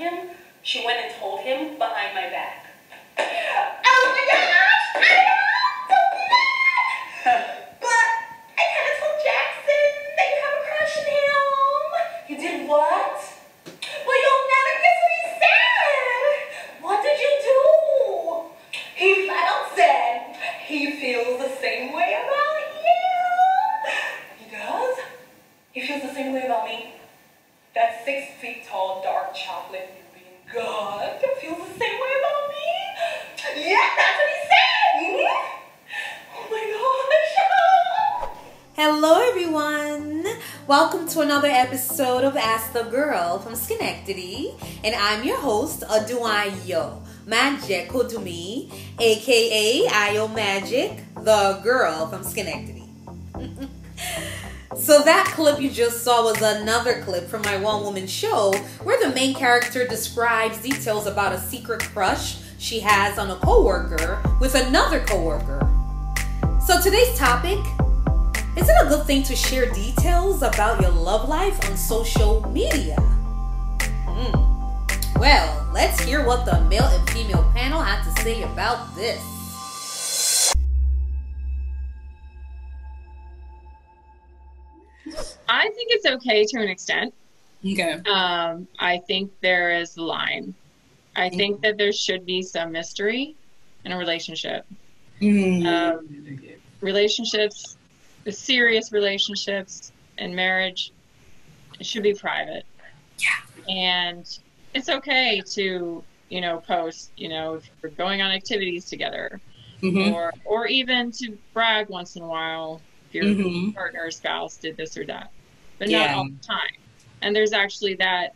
him, she went and told him behind my back. Oh my gosh! I know! But I kind of told Jackson that you have a crush on him. You did what? Well, you'll never guess what he said. What did you do? He flat out said he feels the same way about you. He does? He feels the same way about me. That 6 feet tall, dark chocolate being God feels the same way about me. Yeah, that's what he said. Oh my gosh. Hello everyone. Welcome to another episode of Ask the Girl from Schenectady. And I'm your host, Aduayo Magic Kodumi, aka Ayo Magic, the girl from Schenectady. So that clip you just saw was another clip from my one-woman show where the main character describes details about a secret crush she has on a coworker with another coworker. So today's topic, is it a good thing to share details about your love life on social media? Well, let's hear what the male and female panel had to say about this. I think it's okay to an extent. Okay. I think there is a line. I think that there should be some mystery in a relationship. Relationships, the serious relationships and marriage, it should be private. Yeah. And it's okay to, post, if you're going on activities together, or even to brag once in a while if your partner or spouse did this or that, but not all the time. And there's actually that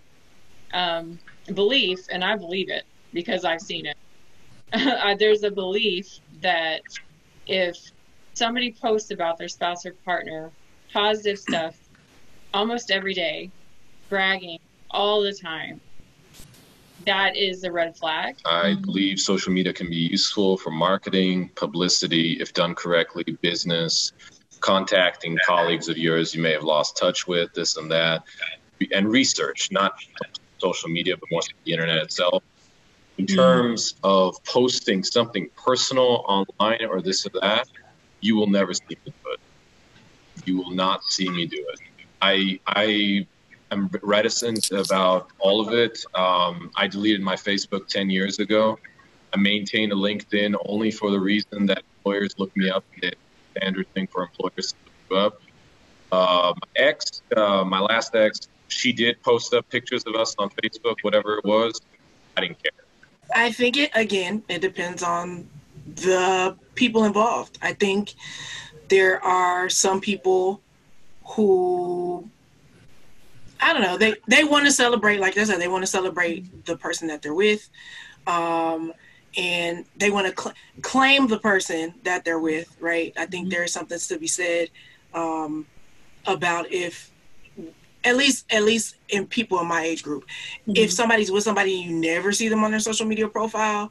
belief, and I believe it because I've seen it. There's a belief that if somebody posts about their spouse or partner, positive stuff almost every day, bragging all the time, that is a red flag. I believe social media can be useful for marketing, publicity, if done correctly, business, contacting colleagues of yours you may have lost touch with, this and that, and research, not social media, but more the internet itself. In terms of posting something personal online or this or that, you will never see me do it. You will not see me do it. I am reticent about all of it. I deleted my Facebook 10 years ago. I maintained a LinkedIn only for the reason that employers look me up. It's a standard thing for employers to look you up. My last ex, she did post up pictures of us on Facebook, whatever it was. I didn't care. I think it depends on the people involved. I think there are some people who, I don't know, they want to celebrate, like I said, they want to celebrate the person that they're with. And they want to claim the person that they're with, right? I think there's something to be said about if, at least in people in my age group, if somebody's with somebody and you never see them on their social media profile,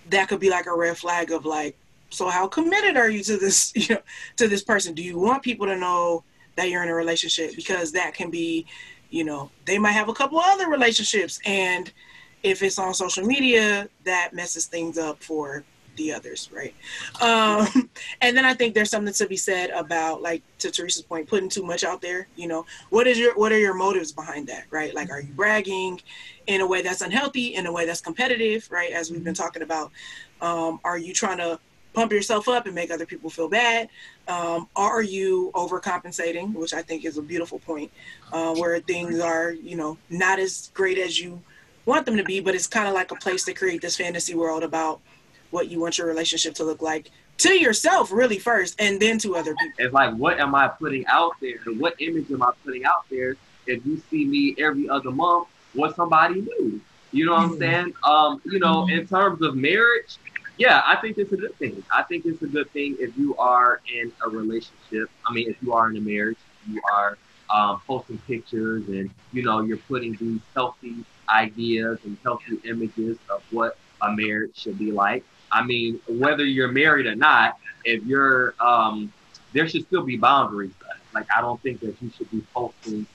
that could be like a red flag of like, so how committed are you to this, to this person? Do you want people to know that you're in a relationship? Because that can be, they might have a couple other relationships, and if it's on social media, that messes things up for the others, right? And then I think there's something to be said about, like, to Teresa's point, putting too much out there. What are your motives behind that, right? Like, are you bragging in a way that's unhealthy, in a way that's competitive, right? As we've been talking about, are you trying to pump yourself up and make other people feel bad? Are you overcompensating, which I think is a beautiful point, where things are, not as great as you want them to be, but it's kind of like a place to create this fantasy world about what you want your relationship to look like to yourself, really, first, and then to other people. It's like, what am I putting out there? What image am I putting out there? If you see me every other month, what's somebody new? You know what I'm saying? In terms of marriage, yeah, I think it's a good thing. I think it's a good thing if you are in a relationship. I mean, if you are in a marriage, you are posting pictures and, you're putting these healthy ideas and healthy images of what a marriage should be like. I mean, whether you're married or not, if you're, there should still be boundaries. Like, I don't think that you should be posting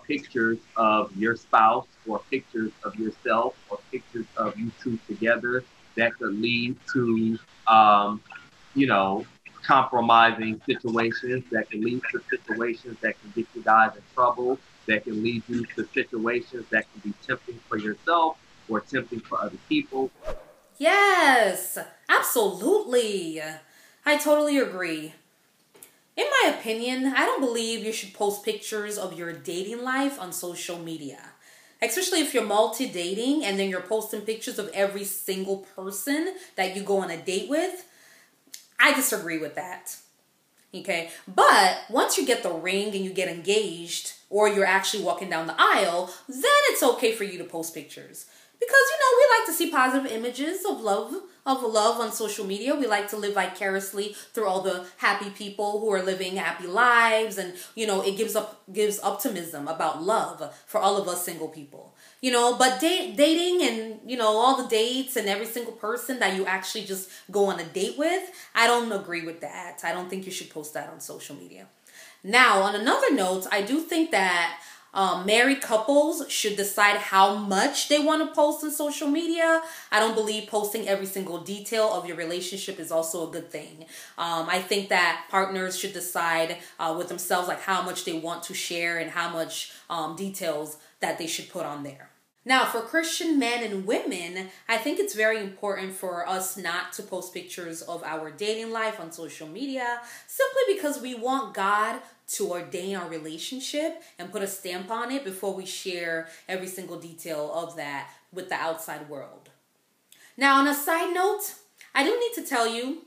pictures of your spouse or pictures of yourself or pictures of you two together that could lead to, you know, compromising situations, that can lead to situations that can get you guys in trouble, that can lead you to situations that can be tempting for yourself or tempting for other people. Yes, absolutely. I totally agree. In my opinion, I don't believe you should post pictures of your dating life on social media. Especially if you're multi-dating and then you're posting pictures of every single person that you go on a date with. I disagree with that. Okay? But once you get the ring and you get engaged or you're actually walking down the aisle, then it's okay for you to post pictures. Because, you know, we like to see positive images of love on social media. We like to live vicariously through all the happy people who are living happy lives. And, you know, it gives optimism about love for all of us single people. You know, but dating and, you know, all the dates and every single person that you actually just go on a date with, I don't agree with that. I don't think you should post that on social media. Now, on another note, I do think that married couples should decide how much they want to post on social media. I don't believe posting every single detail of your relationship is also a good thing. I think that partners should decide with themselves like how much they want to share and how much details that they should put on there. Now, for Christian men and women, I think it's very important for us not to post pictures of our dating life on social media simply because we want God to ordain our relationship and put a stamp on it before we share every single detail of that with the outside world. Now, on a side note, I do need to tell you,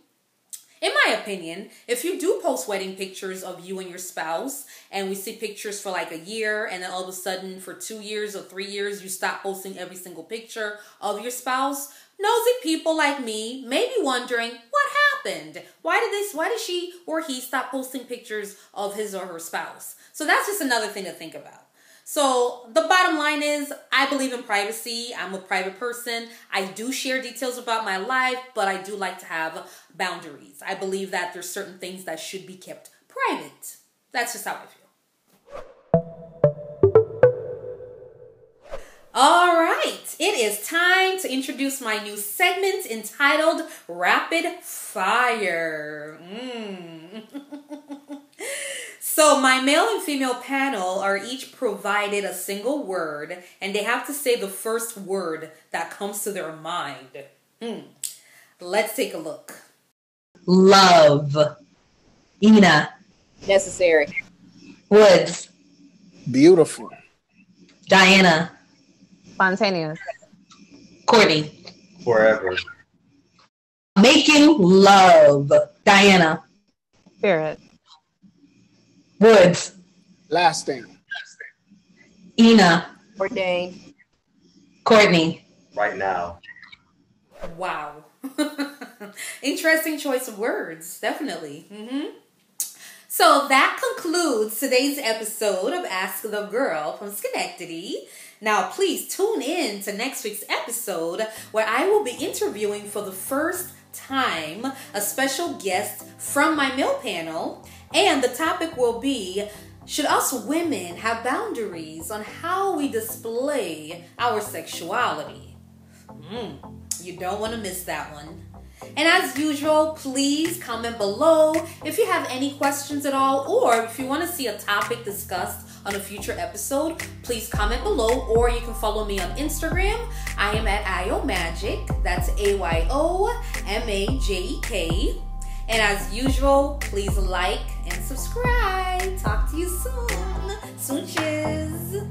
in my opinion, if you do post wedding pictures of you and your spouse, and we see pictures for like a year, and then all of a sudden for 2 years or 3 years, you stop posting every single picture of your spouse, nosy people like me may be wondering, what happened? Why did she or he stop posting pictures of his or her spouse? So that's just another thing to think about. So the bottom line is, I believe in privacy. I'm a private person. I do share details about my life, but I do like to have boundaries. I believe that there's certain things that should be kept private. That's just how I feel. All right, it is time to introduce my new segment entitled Rapid Fire. So my male and female panel are each provided a single word, and they have to say the first word that comes to their mind. Let's take a look. Love. Ina. Necessary. Woods. Beautiful. Diana. Spontaneous. Courtney. Forever. Making love. Diana. Spirit. Woods. Lasting. Ina. Ordained. Courtney. Right now. Wow. Interesting choice of words, definitely. So that concludes today's episode of Ask the Girl from Schenectady. Now, please tune in to next week's episode where I will be interviewing for the first time a special guest from my male panel, and the topic will be, should us women have boundaries on how we display our sexuality? You don't want to miss that one. And as usual, please comment below if you have any questions at all, or if you want to see a topic discussed on a future episode, please comment below, or you can follow me on Instagram. I am at IOMagic. That's AYOMAJEK. And as usual, please like and subscribe. Talk to you soon. Smooches.